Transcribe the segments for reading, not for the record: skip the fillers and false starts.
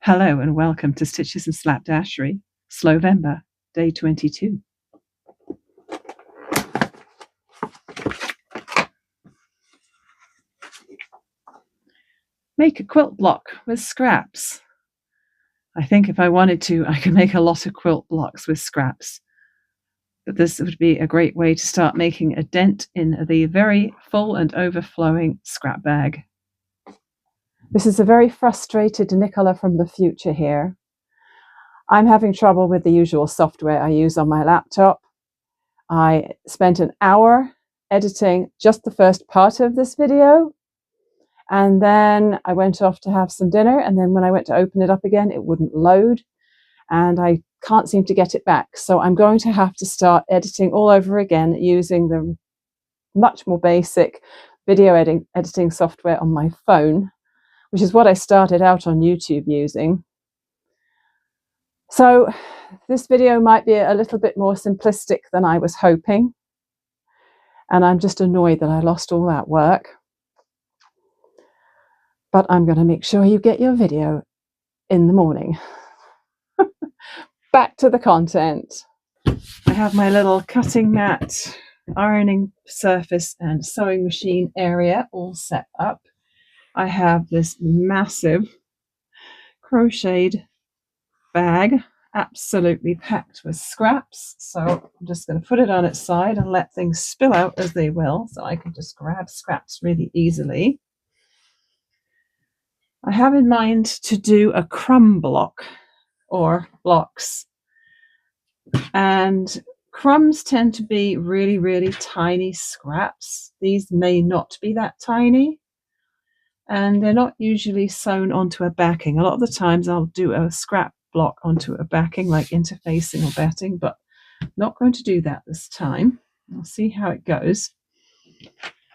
Hello and welcome to Stitches and Slapdashery, Slowvember, day 22. Make a quilt block with scraps. I think if I wanted to, I could make a lot of quilt blocks with scraps. But this would be a great way to start making a dent in the very full and overflowing scrap bag. This is a very frustrated Nicola from the future here. I'm having trouble with the usual software I use on my laptop. I spent an hour editing just the first part of this video, and then I went off to have some dinner, and then when I went to open it up again, it wouldn't load, and I can't seem to get it back. So I'm going to have to start editing all over again using the much more basic video editing software on my phone, which is what I started out on YouTube using. So this video might be a little bit more simplistic than I was hoping, and I'm just annoyed that I lost all that work. But I'm going to make sure you get your video in the morning. Back to the content. I have my little cutting mat, ironing surface and sewing machine area all set up. I have this massive crocheted bag absolutely packed with scraps, so I'm just going to put it on its side and let things spill out as they will, so I can just grab scraps really easily. I have in mind to do a crumb block or blocks, and crumbs tend to be really, really tiny scraps. These may not be that tiny, and they're not usually sewn onto a backing. A lot of the times I'll do a scrap block onto a backing like interfacing or batting, but I'm not going to do that this time. I'll see how it goes.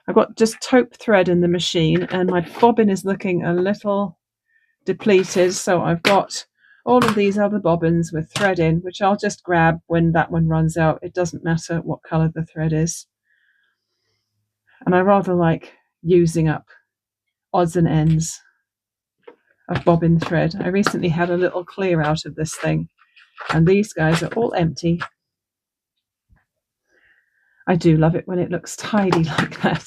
I've got just taupe thread in the machine, and my bobbin is looking a little depleted, so I've got all of these other bobbins with thread in, which I'll just grab when that one runs out. It doesn't matter what colour the thread is. And I rather like using up odds and ends of bobbin thread. I recently had a little clear out of this thing, and these guys are all empty. I do love it when it looks tidy like that.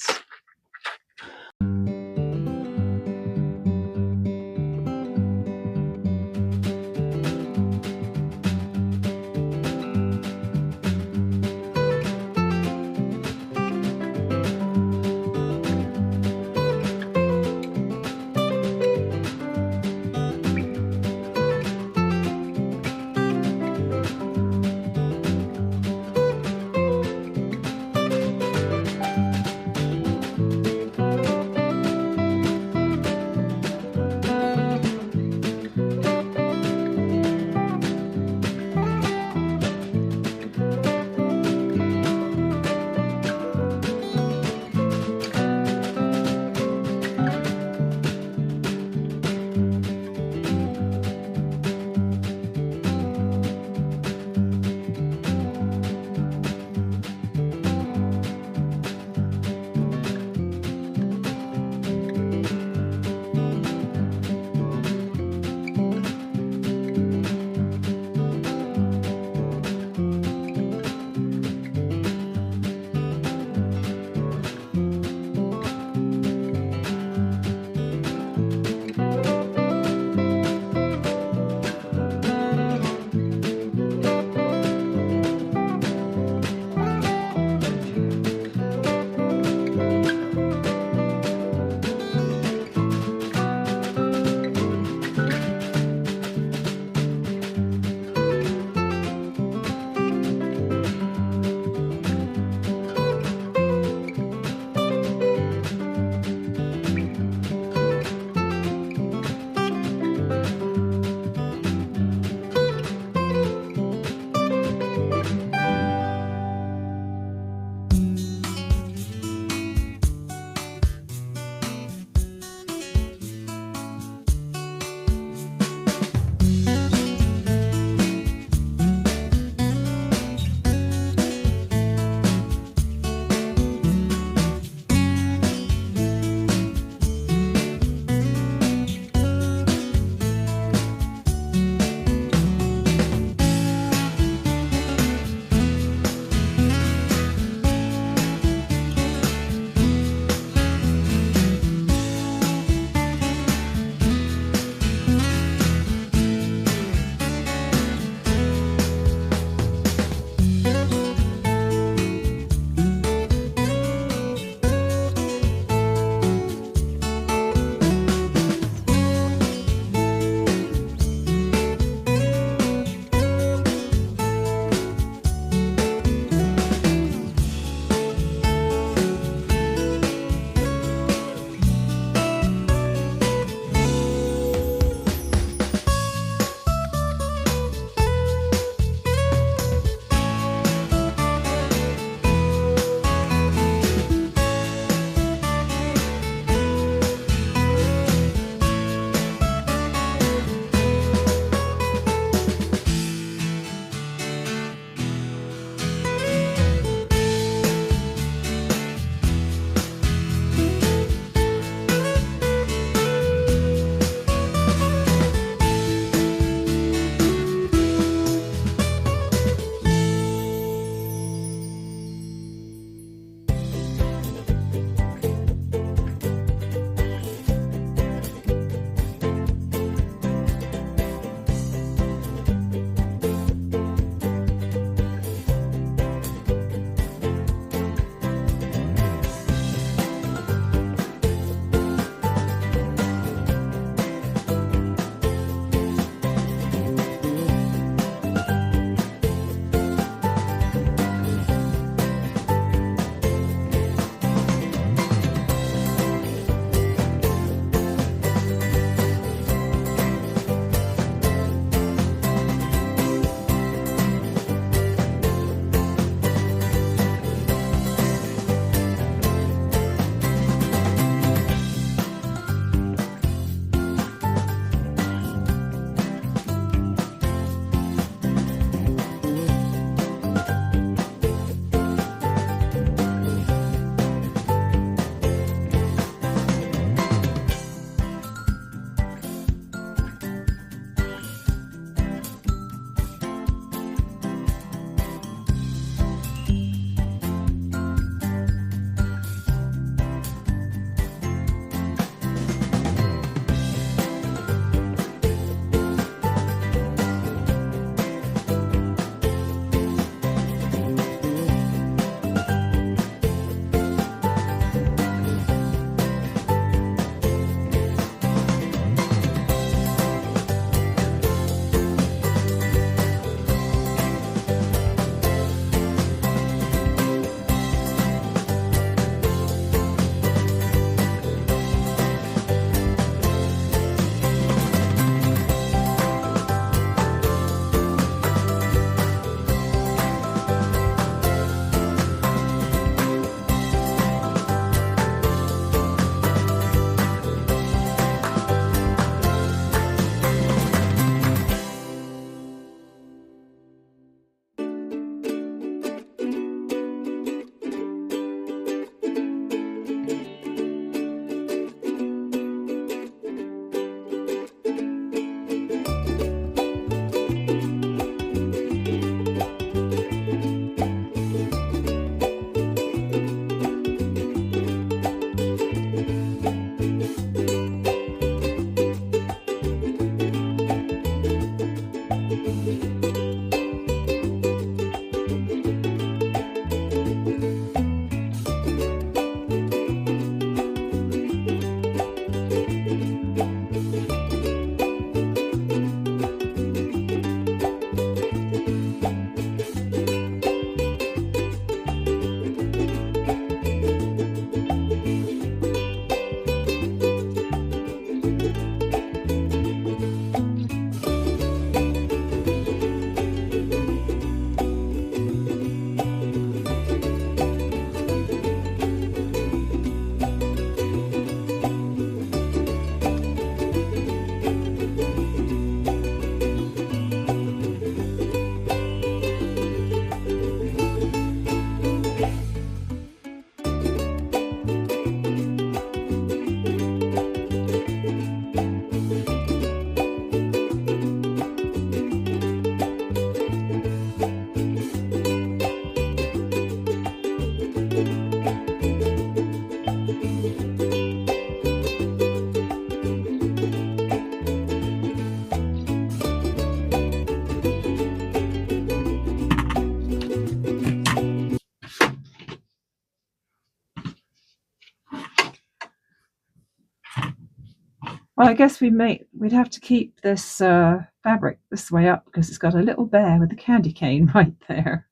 Well, I guess we'd have to keep this fabric this way up because it's got a little bear with a candy cane right there.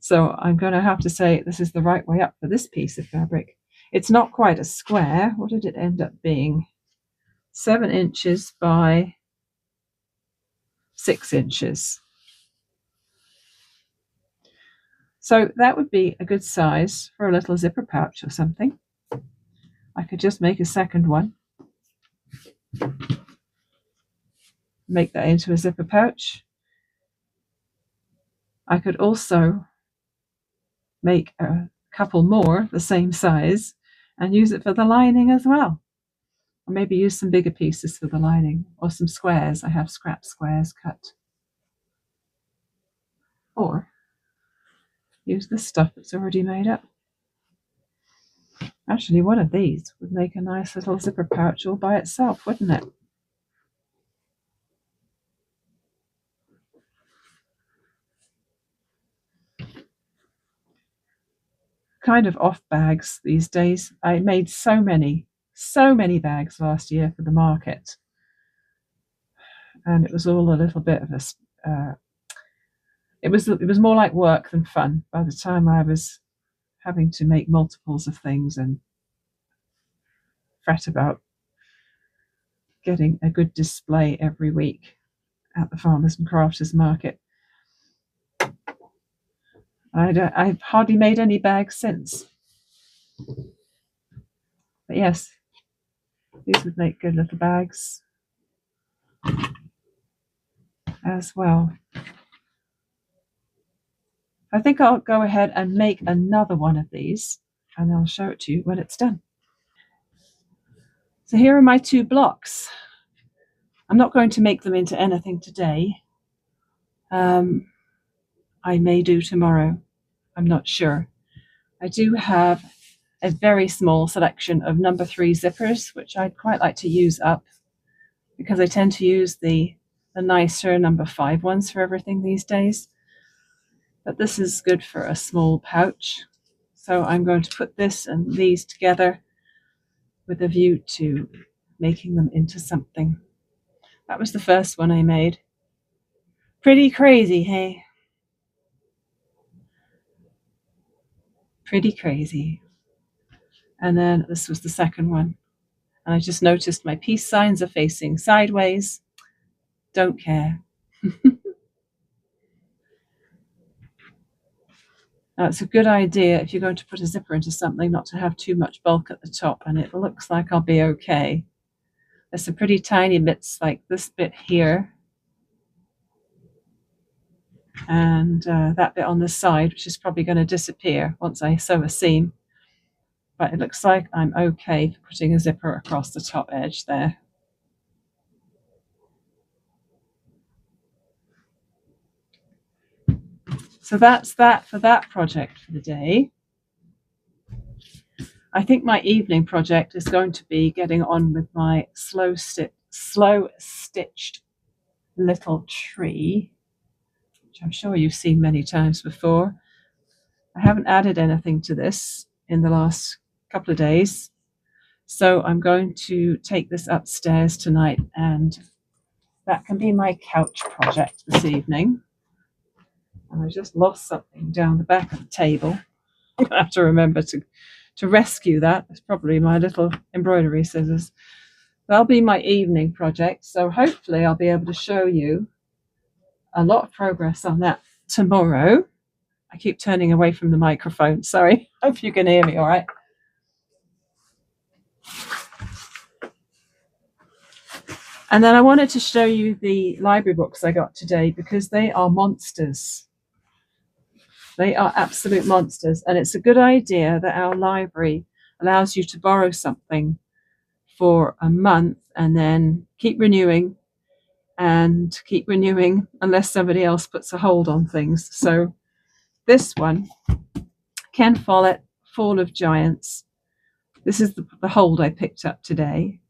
So I'm going to have to say this is the right way up for this piece of fabric. It's not quite a square. What did it end up being? 7 inches by 6 inches. So that would be a good size for a little zipper pouch or something. I could just make a second one. Make that into a zipper pouch. I could also make a couple more the same size and use it for the lining as well. Or maybe use some bigger pieces for the lining or some squares. I have scrap squares cut. Or use this stuff that's already made up. Actually, one of these would make a nice little zipper pouch all by itself, wouldn't it? Kind of off bags these days. I made so many bags last year for the market. And it was all a little bit of a it was more like work than fun by the time I was having to make multiples of things and fret about getting a good display every week at the farmers and crafters market. I've hardly made any bags since. But yes, these would make good little bags as well. I think I'll go ahead and make another one of these and I'll show it to you when it's done. So here are my 2 blocks. I'm not going to make them into anything today. I may do tomorrow. I'm not sure. I do have a very small selection of number 3 zippers, which I'd quite like to use up because I tend to use the nicer number 5 ones for everything these days. But this is good for a small pouch. So I'm going to put this and these together with a view to making them into something. That was the first one I made. Pretty crazy, hey? Pretty crazy. And then this was the second one. And I just noticed my peace signs are facing sideways. Don't care. Now, it's a good idea if you're going to put a zipper into something not to have too much bulk at the top, and it looks like I'll be okay. There's some pretty tiny bits like this bit here and that bit on the side, which is probably going to disappear once I sew a seam. But it looks like I'm okay for putting a zipper across the top edge there. So that's that for that project for the day. I think my evening project is going to be getting on with my slow stitched little tree, which I'm sure you've seen many times before. I haven't added anything to this in the last couple of days, so I'm going to take this upstairs tonight, and that can be my couch project this evening. And I just lost something down the back of the table. I'm gonna have to remember to rescue that. It's probably my little embroidery scissors. That'll be my evening project, so hopefully I'll be able to show you a lot of progress on that tomorrow. I keep turning away from the microphone, sorry. Hope you can hear me all right. And then I wanted to show you the library books I got today because they are monsters. They are absolute monsters, and it's a good idea that our library allows you to borrow something for a month and then keep renewing unless somebody else puts a hold on things. So this one, Ken Follett, Fall of Giants. This is the hold I picked up today.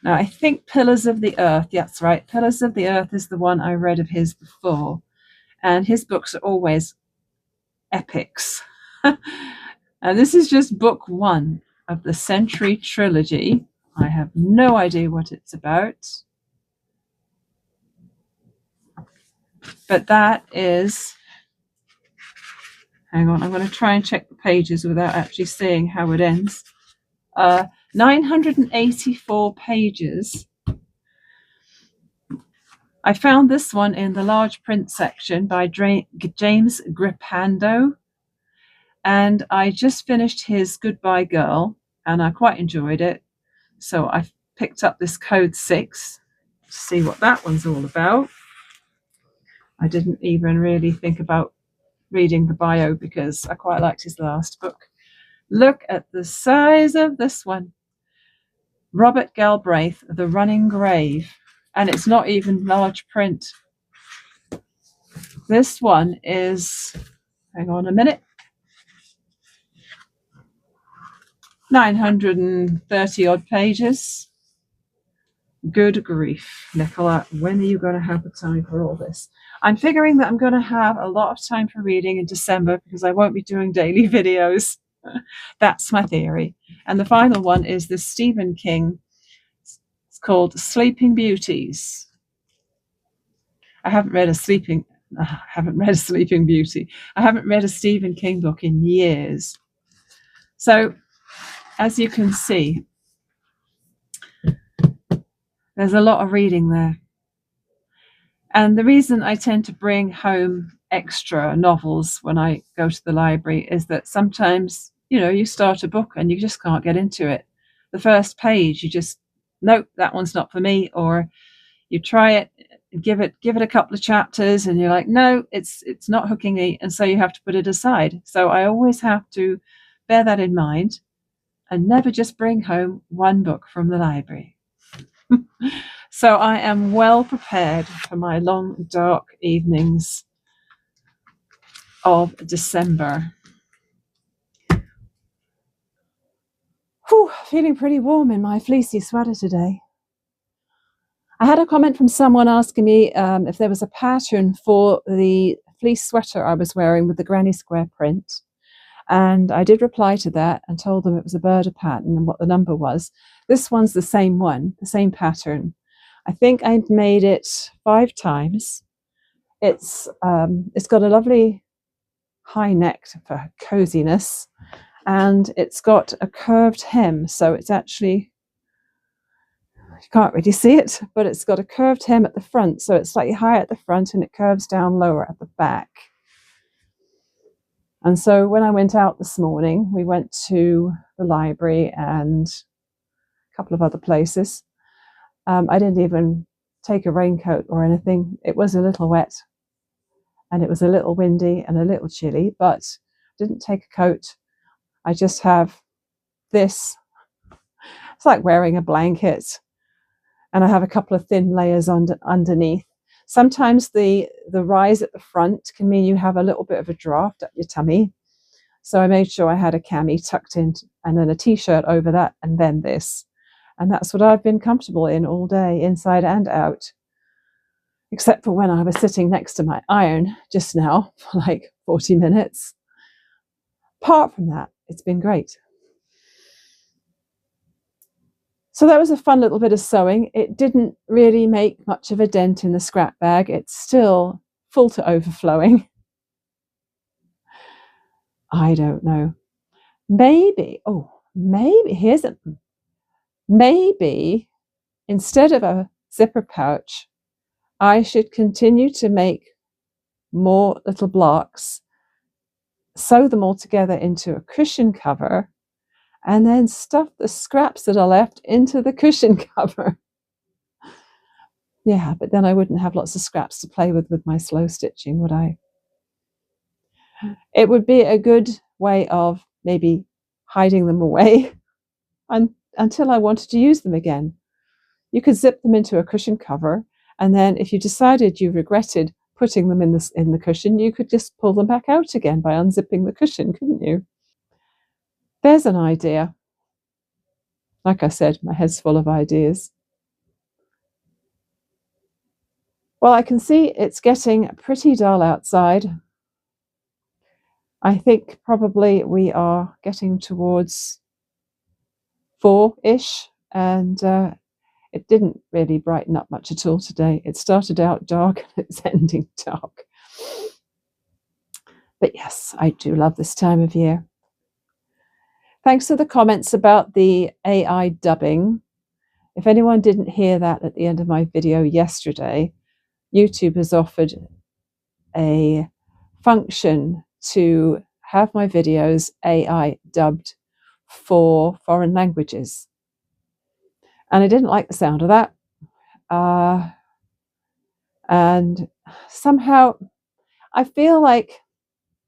Now, I think Pillars of the Earth, that's right, Pillars of the Earth is the one I read of his before, and his books are always epics. And this is just book 1 of the Century trilogy. I have no idea what it's about. But that is, hang on, I'm going to try and check the pages without actually seeing how it ends. 984 pages. I found this one in the large print section by James Grippando, and I just finished his Goodbye Girl, and I quite enjoyed it. So I picked up this Code 6 to see what that one's all about. I didn't even really think about reading the bio because I quite liked his last book. Look at the size of this one. Robert Galbraith, The Running Grave. And it's not even large print. This one is, hang on a minute, 930 odd pages. Good grief, Nicola, when are you going to have the time for all this? I'm figuring that I'm going to have a lot of time for reading in December because I won't be doing daily videos. That's my theory. And the final one is the Stephen King. It's called Sleeping Beauties. I haven't read a Sleeping Beauty. I haven't read a Stephen King book in years. So, as you can see, there's a lot of reading there. And the reason I tend to bring home extra novels when I go to the library is that sometimes, you start a book and you just can't get into it. The first page, you just, nope, that one's not for me. Or you try it, give it a couple of chapters and you're like, no, it's not hooking me. And so you have to put it aside. So I always have to bear that in mind and never just bring home one book from the library. So I am well prepared for my long, dark evenings of December. Whew, feeling pretty warm in my fleecy sweater today. I had a comment from someone asking me if there was a pattern for the fleece sweater I was wearing with the granny square print. And I did reply to that and told them it was a Burda pattern and what the number was. This one's the same one, the same pattern. I think I made it 5 times. It's got a lovely high neck for coziness, and it's got a curved hem. So it's actually, you can't really see it, but it's got a curved hem at the front. So it's slightly higher at the front and it curves down lower at the back. And so when I went out this morning, we went to the library and a couple of other places. I didn't even take a raincoat or anything. It was a little wet and it was a little windy and a little chilly, but I didn't take a coat. I just have this. It's like wearing a blanket, and I have a couple of thin layers underneath. Sometimes the rise at the front can mean you have a little bit of a draft at your tummy. So I made sure I had a cami tucked in and then a t-shirt over that and then this. And that's what I've been comfortable in all day, inside and out. Except for when I was sitting next to my iron just now for like 40 minutes. Apart from that, it's been great. So that was a fun little bit of sewing. It didn't really make much of a dent in the scrap bag. It's still full to overflowing. I don't know. Maybe instead of a zipper pouch, I should continue to make more little blocks, sew them all together into a cushion cover, and then stuff the scraps that are left into the cushion cover. Yeah, but then I wouldn't have lots of scraps to play with my slow stitching, would I? It would be a good way of maybe hiding them away until I wanted to use them again. You could zip them into a cushion cover, and then if you decided you regretted putting them in the cushion, you could just pull them back out again by unzipping the cushion, couldn't you? There's an idea. Like I said, my head's full of ideas. Well, I can see it's getting pretty dull outside. I think probably we are getting towards 4-ish and it didn't really brighten up much at all today. It started out dark and it's ending dark. But yes, I do love this time of year. Thanks for the comments about the AI dubbing. If anyone didn't hear that at the end of my video yesterday, YouTube has offered a function to have my videos AI dubbed for foreign languages. And I didn't like the sound of that. And somehow I feel like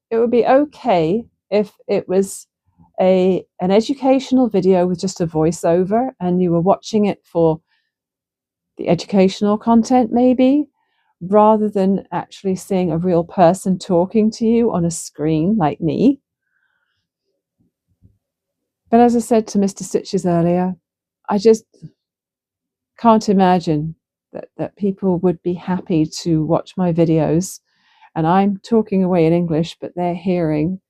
it would be okay if it was an educational video with just a voiceover and you were watching it for the educational content maybe, rather than actually seeing a real person talking to you on a screen like me. But as I said to Mr. Stitches earlier, I just can't imagine that people would be happy to watch my videos and I'm talking away in English, but they're hearing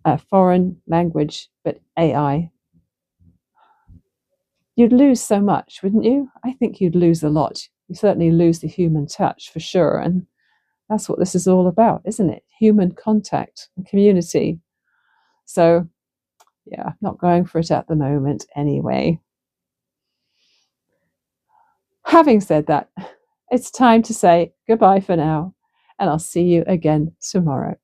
a foreign language, but AI. You'd lose so much, wouldn't you? I think you'd lose a lot. You certainly lose the human touch for sure. And that's what this is all about, isn't it? Human contact and community. So, yeah, not going for it at the moment anyway. Having said that, it's time to say goodbye for now, and I'll see you again tomorrow.